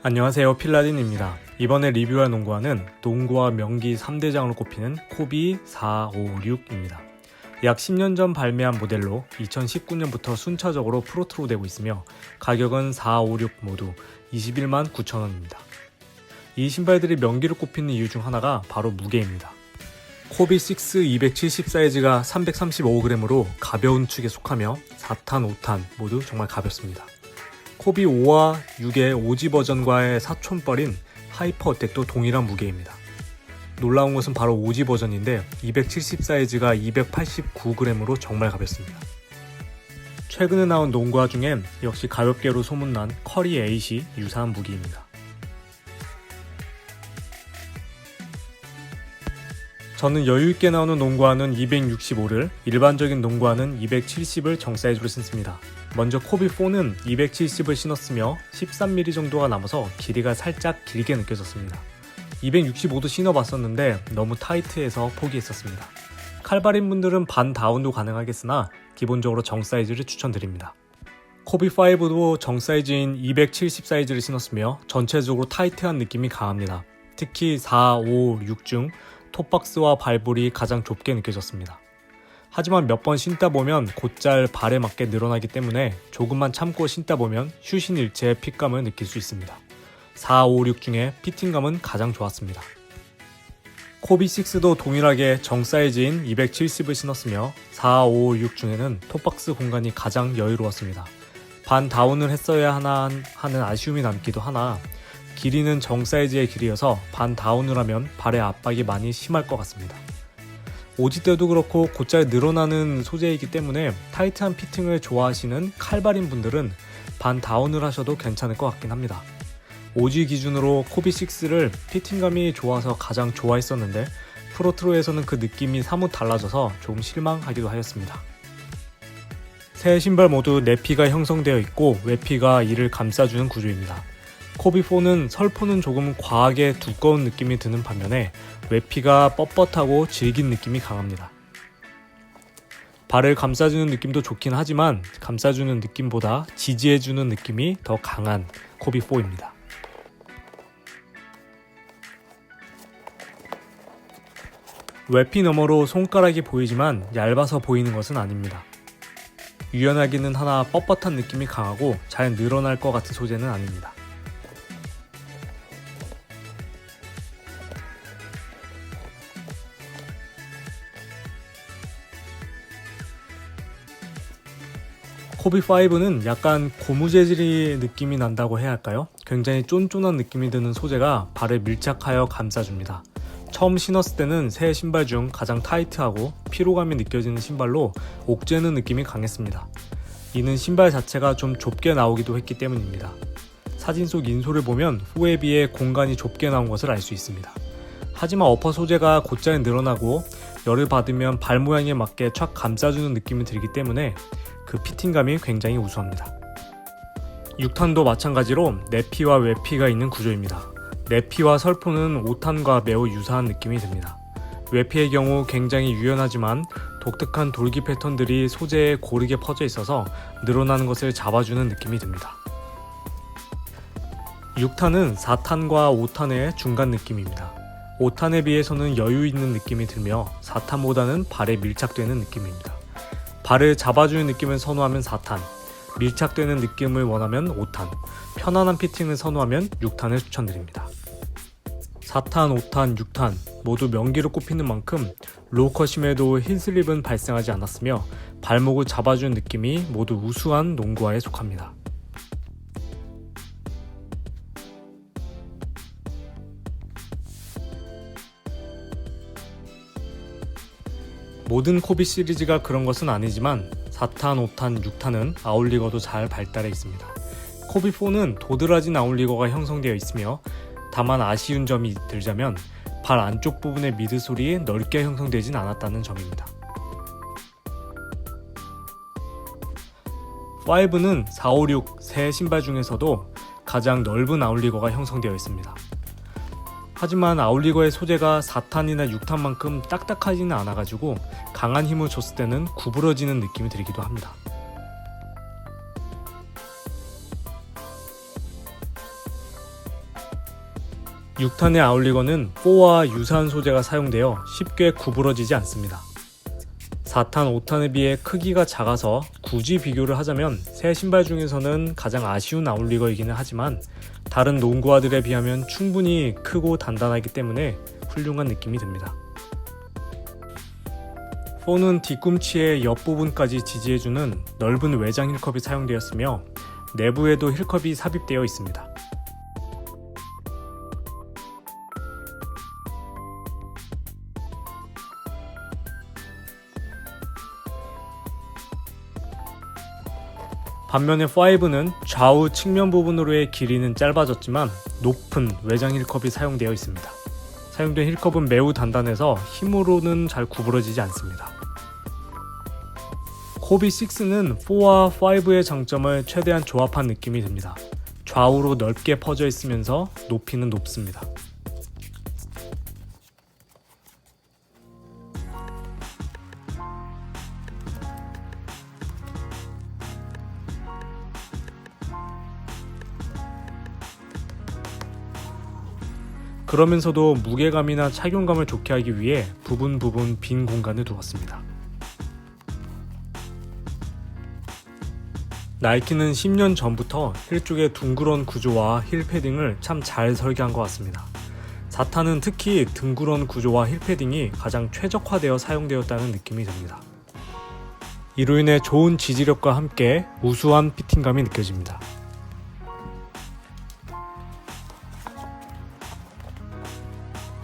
안녕하세요, 필라딘입니다. 이번에 리뷰할 농구화는 농구화 명기 3대장으로 꼽히는 코비 456입니다. 약 10년 전 발매한 모델로 2019년부터 순차적으로 프로트로 되고 있으며 가격은 456 모두 21만 9천원입니다. 이 신발들이 명기로 꼽히는 이유 중 하나가 바로 무게입니다. 코비 6 270 사이즈가 335g으로 가벼운 축에 속하며 4탄, 5탄 모두 정말 가볍습니다. 코비 5와 6의 오지 버전과의 사촌뻘인 하이퍼 어택도 동일한 무게입니다. 놀라운 것은 바로 오지 버전인데 270 사이즈가 289g으로 정말 가볍습니다. 최근에 나온 농구화 중엔 역시 가볍게로 소문난 커리 8이 유사한 무기입니다. 저는 여유있게 나오는 농구화는 265를, 일반적인 농구화는 270을 정사이즈로 신습니다. 먼저 코비 4는 270을 신었으며 13mm 정도가 남아서 길이가 살짝 길게 느껴졌습니다. 265도 신어봤었는데 너무 타이트해서 포기했었습니다. 칼발인 분들은 반 다운도 가능하겠으나 기본적으로 정사이즈를 추천드립니다. 코비 5도 정사이즈인 270 사이즈를 신었으며 전체적으로 타이트한 느낌이 강합니다. 특히 4, 5, 6 중 톱박스와 발볼이 가장 좁게 느껴졌습니다. 하지만 몇 번 신다 보면 곧잘 발에 맞게 늘어나기 때문에 조금만 참고 신다 보면 휴신 일체의 핏감을 느낄 수 있습니다. 4, 5, 6 중에 피팅감은 가장 좋았습니다. 코비 6도 동일하게 정사이즈인 270을 신었으며 4, 5, 6 중에는 톱박스 공간이 가장 여유로웠습니다. 반 다운을 했어야 하나 하는 아쉬움이 남기도 하나 길이는 정사이즈의 길이여서 반 다운을 하면 발의 압박이 많이 심할 것 같습니다. 오지 때도 그렇고 곧잘 늘어나는 소재이기 때문에 타이트한 피팅을 좋아하시는 칼발인 분들은 반 다운을 하셔도 괜찮을 것 같긴 합니다. 오지 기준으로 코비 6를 피팅감이 좋아서 가장 좋아했었는데 프로트로에서는 그 느낌이 사뭇 달라져서 조금 실망하기도 하였습니다. 새 신발 모두 내피가 형성되어 있고 외피가 이를 감싸주는 구조입니다. 코비 4는 설포는 조금 과하게 두꺼운 느낌이 드는 반면에 외피가 뻣뻣하고 질긴 느낌이 강합니다. 발을 감싸주는 느낌도 좋긴 하지만 감싸주는 느낌보다 지지해주는 느낌이 더 강한 코비 4입니다. 외피 너머로 손가락이 보이지만 얇아서 보이는 것은 아닙니다. 유연하기는 하나 뻣뻣한 느낌이 강하고 잘 늘어날 것 같은 소재는 아닙니다. 코비 5는 약간 고무 재질의 느낌이 난다고 해야 할까요? 굉장히 쫀쫀한 느낌이 드는 소재가 발에 밀착하여 감싸줍니다. 처음 신었을 때는 새 신발 중 가장 타이트하고 피로감이 느껴지는 신발로 옥죄는 느낌이 강했습니다. 이는 신발 자체가 좀 좁게 나오기도 했기 때문입니다. 사진 속 인솔을 보면 후에 비해 공간이 좁게 나온 것을 알 수 있습니다. 하지만 어퍼 소재가 곧잘 늘어나고 열을 받으면 발 모양에 맞게 촥 감싸주는 느낌이 들기 때문에 그 피팅감이 굉장히 우수합니다. 6탄도 마찬가지로 내피와 외피가 있는 구조입니다. 내피와 설포는 5탄과 매우 유사한 느낌이 듭니다. 외피의 경우 굉장히 유연하지만 독특한 돌기 패턴들이 소재에 고르게 퍼져 있어서 늘어나는 것을 잡아주는 느낌이 듭니다. 6탄은 4탄과 5탄의 중간 느낌입니다. 5탄에 비해서는 여유 있는 느낌이 들며 4탄보다는 발에 밀착되는 느낌입니다. 발을 잡아주는 느낌을 선호하면 4탄, 밀착되는 느낌을 원하면 5탄, 편안한 피팅을 선호하면 6탄을 추천드립니다. 4탄, 5탄, 6탄 모두 명기로 꼽히는 만큼 로우컷임에도 힐슬립은 발생하지 않았으며 발목을 잡아주는 느낌이 모두 우수한 농구화에 속합니다. 모든 코비 시리즈가 그런 것은 아니지만 4탄, 5탄, 6탄은 아웃리거도 잘 발달해 있습니다. 코비 4는 도드라진 아웃리거가 형성되어 있으며 다만 아쉬운 점이 들자면 발 안쪽 부분의 미드솔이 넓게 형성되진 않았다는 점입니다. 5는 4, 5, 6 세 신발 중에서도 가장 넓은 아웃리거가 형성되어 있습니다. 하지만 아웃리거의 소재가 4탄이나 6탄만큼 딱딱하지는 않아가지고 강한 힘을 줬을 때는 구부러지는 느낌이 들기도 합니다. 6탄의 아울리거는 4와 유사한 소재가 사용되어 쉽게 구부러지지 않습니다. 4탄, 5탄에 비해 크기가 작아서 굳이 비교를 하자면 새 신발 중에서는 가장 아쉬운 아울리거이기는 하지만 다른 농구화들에 비하면 충분히 크고 단단하기 때문에 훌륭한 느낌이 듭니다. 4는 뒤꿈치의 옆부분까지 지지해주는 넓은 외장 힐컵이 사용되었으며 내부에도 힐컵이 삽입되어 있습니다. 반면에 5는 좌우 측면 부분으로의 길이는 짧아졌지만 높은 외장 힐컵이 사용되어 있습니다. 사용된 힐컵은 매우 단단해서 힘으로는 잘 구부러지지 않습니다. 코비 6는 4와 5의 장점을 최대한 조합한 느낌이 듭니다. 좌우로 넓게 퍼져 있으면서 높이는 높습니다. 그러면서도 무게감이나 착용감을 좋게 하기 위해 부분 빈 공간을 두었습니다. 나이키는 10년 전부터 힐 쪽의 둥그런 구조와 힐 패딩을 참 잘 설계한 것 같습니다. 4탄은 특히 둥그런 구조와 힐 패딩이 가장 최적화되어 사용되었다는 느낌이 듭니다. 이로 인해 좋은 지지력과 함께 우수한 피팅감이 느껴집니다.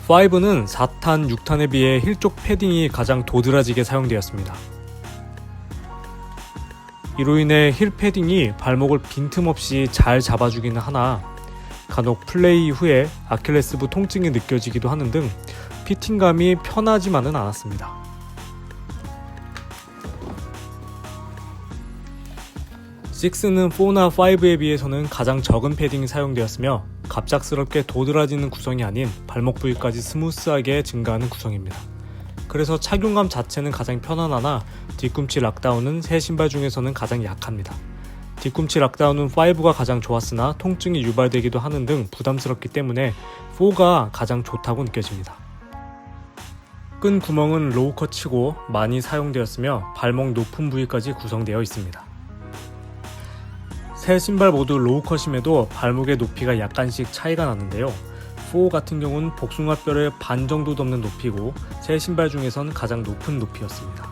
5는 4탄, 6탄에 비해 힐 쪽 패딩이 가장 도드라지게 사용되었습니다. 이로 인해 힐 패딩이 발목을 빈틈없이 잘 잡아주기는 하나 간혹 플레이 이후에 아킬레스부 통증이 느껴지기도 하는 등 피팅감이 편하지만은 않았습니다. 6는 4나 5에 비해서는 가장 적은 패딩이 사용되었으며 갑작스럽게 도드라지는 구성이 아닌 발목 부위까지 스무스하게 증가하는 구성입니다. 그래서 착용감 자체는 가장 편안하나 뒤꿈치 락다운은 새 신발 중에서는 가장 약합니다. 뒤꿈치 락다운은 5가 가장 좋았으나 통증이 유발되기도 하는 등 부담스럽기 때문에 4가 가장 좋다고 느껴집니다. 끈 구멍은 로우컷치고 많이 사용되었으며 발목 높은 부위까지 구성되어 있습니다. 새 신발 모두 로우컷임에도 발목의 높이가 약간씩 차이가 나는데요. 4 같은 경우는 복숭아뼈를 반 정도 넘는 높이고 새 신발 중에선 가장 높은 높이였습니다.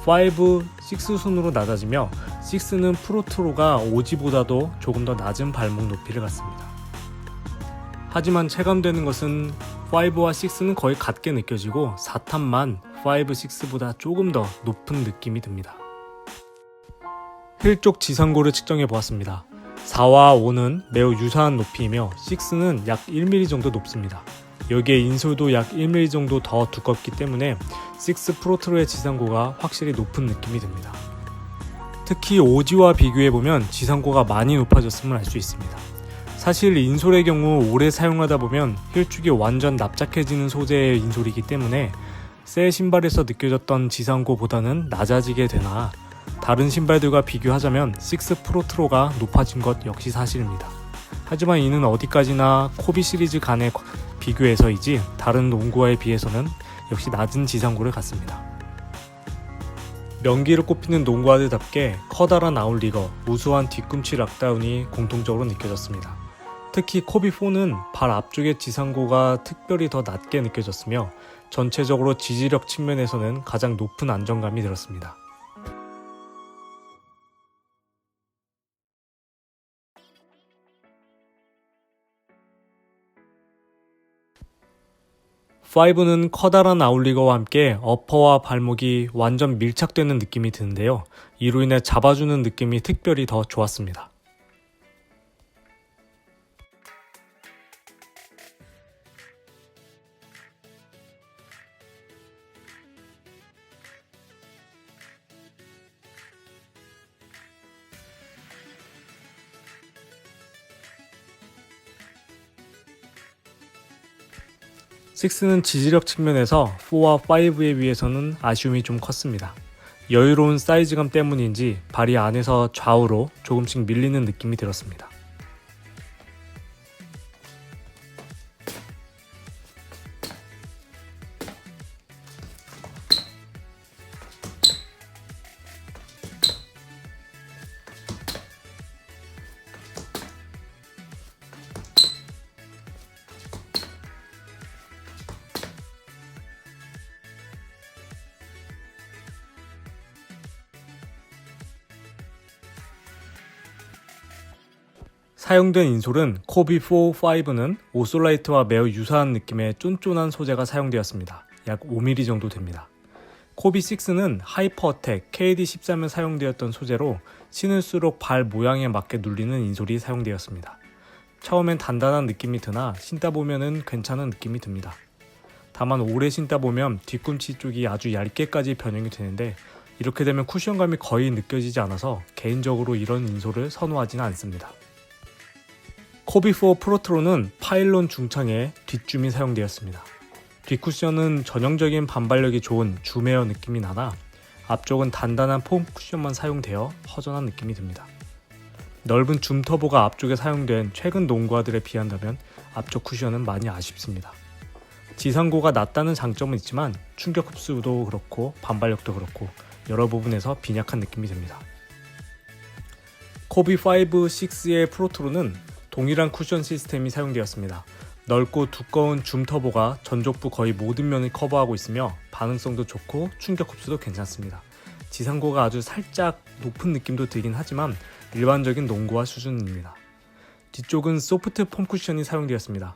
5, 6 순으로 낮아지며 6는 프로트로가 OG보다도 조금 더 낮은 발목 높이를 갖습니다. 하지만 체감되는 것은 5와 6는 거의 같게 느껴지고 4탄만 5, 6보다 조금 더 높은 느낌이 듭니다. 힐 쪽 지상고를 측정해 보았습니다. 4와 5는 매우 유사한 높이이며 6는 약 1mm 정도 높습니다. 여기에 인솔도 약 1mm 정도 더 두껍기 때문에 6 프로트로의 지상고가 확실히 높은 느낌이 듭니다. 특히 OG와 비교해보면 지상고가 많이 높아졌음을 알 수 있습니다. 사실 인솔의 경우 오래 사용하다 보면 힐 쪽이 완전 납작해지는 소재의 인솔이기 때문에 새 신발에서 느껴졌던 지상고보다는 낮아지게 되나 다른 신발들과 비교하자면 6 프로트로가 높아진 것 역시 사실입니다. 하지만 이는 어디까지나 코비 시리즈 간의 비교에서이지 다른 농구화에 비해서는 역시 낮은 지상고를 갖습니다. 명기를 꼽히는 농구화들답게 커다란 아울리거, 우수한 뒤꿈치 락다운이 공통적으로 느껴졌습니다. 특히 코비 4는 발 앞쪽의 지상고가 특별히 더 낮게 느껴졌으며 전체적으로 지지력 측면에서는 가장 높은 안정감이 들었습니다. 5는 커다란 아울리거와 함께 어퍼와 발목이 완전 밀착되는 느낌이 드는데요. 이로 인해 잡아주는 느낌이 특별히 더 좋았습니다. 식스는 지지력 측면에서 4와 5에 비해서는 아쉬움이 좀 컸습니다. 여유로운 사이즈감 때문인지 발이 안에서 좌우로 조금씩 밀리는 느낌이 들었습니다. 사용된 인솔은 코비4 5는 오솔라이트와 매우 유사한 느낌의 쫀쫀한 소재가 사용되었습니다. 약 5mm 정도 됩니다. 코비6는 하이퍼 어택 KD13에 사용되었던 소재로 신을수록 발 모양에 맞게 눌리는 인솔이 사용되었습니다. 처음엔 단단한 느낌이 드나 신다 보면은 괜찮은 느낌이 듭니다. 다만 오래 신다 보면 뒤꿈치 쪽이 아주 얇게까지 변형이 되는데 이렇게 되면 쿠션감이 거의 느껴지지 않아서 개인적으로 이런 인솔을 선호하지는 않습니다. 코비4 프로트로는 파일론 중창에 뒷줌이 사용되었습니다. 뒷쿠션은 전형적인 반발력이 좋은 줌에어 느낌이 나나 앞쪽은 단단한 폼 쿠션만 사용되어 허전한 느낌이 듭니다. 넓은 줌 터보가 앞쪽에 사용된 최근 농구화들에 비한다면 앞쪽 쿠션은 많이 아쉽습니다. 지상고가 낮다는 장점은 있지만 충격 흡수도 그렇고 반발력도 그렇고 여러 부분에서 빈약한 느낌이 듭니다. 코비5 6의 프로트로는 동일한 쿠션 시스템이 사용되었습니다. 넓고 두꺼운 줌 터보가 전족부 거의 모든 면을 커버하고 있으며 반응성도 좋고 충격 흡수도 괜찮습니다. 지상고가 아주 살짝 높은 느낌도 들긴 하지만 일반적인 농구화 수준입니다. 뒤쪽은 소프트 폼 쿠션이 사용되었습니다.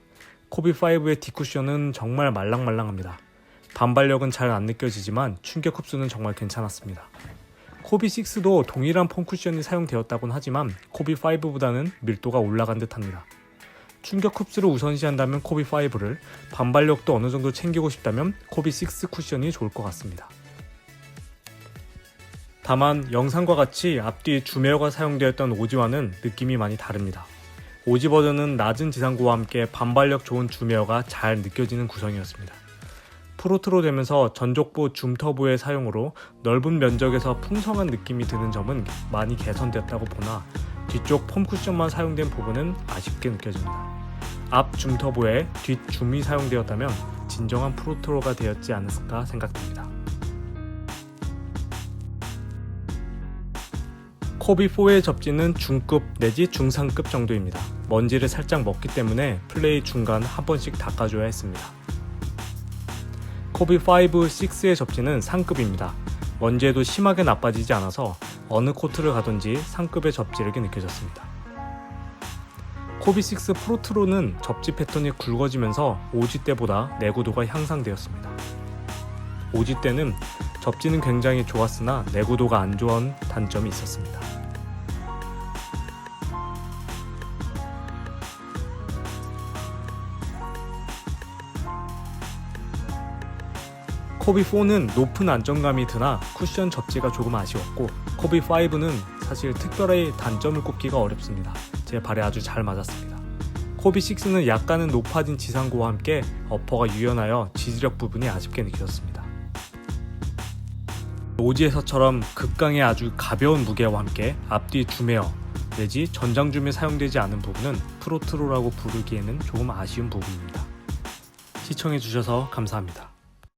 코비5의 뒷쿠션은 정말 말랑말랑합니다. 반발력은 잘 안 느껴지지만 충격 흡수는 정말 괜찮았습니다. 코비6도 동일한 폼 쿠션이 사용되었다곤 하지만 코비5보다는 밀도가 올라간 듯 합니다. 충격 흡수를 우선시한다면 코비5를, 반발력도 어느 정도 챙기고 싶다면 코비6 쿠션이 좋을 것 같습니다. 다만 영상과 같이 앞뒤 줌웨어가 사용되었던 오지와는 느낌이 많이 다릅니다. 오지 버전은 낮은 지상고와 함께 반발력 좋은 줌웨어가 잘 느껴지는 구성이었습니다. 프로트로 되면서 전족부 줌 터보의 사용으로 넓은 면적에서 풍성한 느낌이 드는 점은 많이 개선되었다고 보나 뒤쪽 폼 쿠션만 사용된 부분은 아쉽게 느껴집니다. 앞 줌 터보에 뒷 줌이 사용되었다면 진정한 프로트로가 되었지 않았을까 생각됩니다. 코비4의 접지는 중급 내지 중상급 정도입니다. 먼지를 살짝 먹기 때문에 플레이 중간 한 번씩 닦아줘야 했습니다. 코비5 6의 접지는 상급입니다. 먼지에도 심하게 나빠지지 않아서 어느 코트를 가든지 상급의 접지력이 느껴졌습니다. 코비6 프로트로는 접지 패턴이 굵어지면서 오지 때보다 내구도가 향상되었습니다. 오지 때는 접지는 굉장히 좋았으나 내구도가 안 좋은 단점이 있었습니다. 코비4는 높은 안정감이 드나 쿠션 접지가 조금 아쉬웠고 코비5는 사실 특별히 단점을 꼽기가 어렵습니다. 제 발에 아주 잘 맞았습니다. 코비6는 약간은 높아진 지상고와 함께 어퍼가 유연하여 지지력 부분이 아쉽게 느껴졌습니다. 오지에서처럼 극강의 아주 가벼운 무게와 함께 앞뒤 줌웨어 내지 전장줌에 사용되지 않은 부분은 프로트로라고 부르기에는 조금 아쉬운 부분입니다. 시청해주셔서 감사합니다.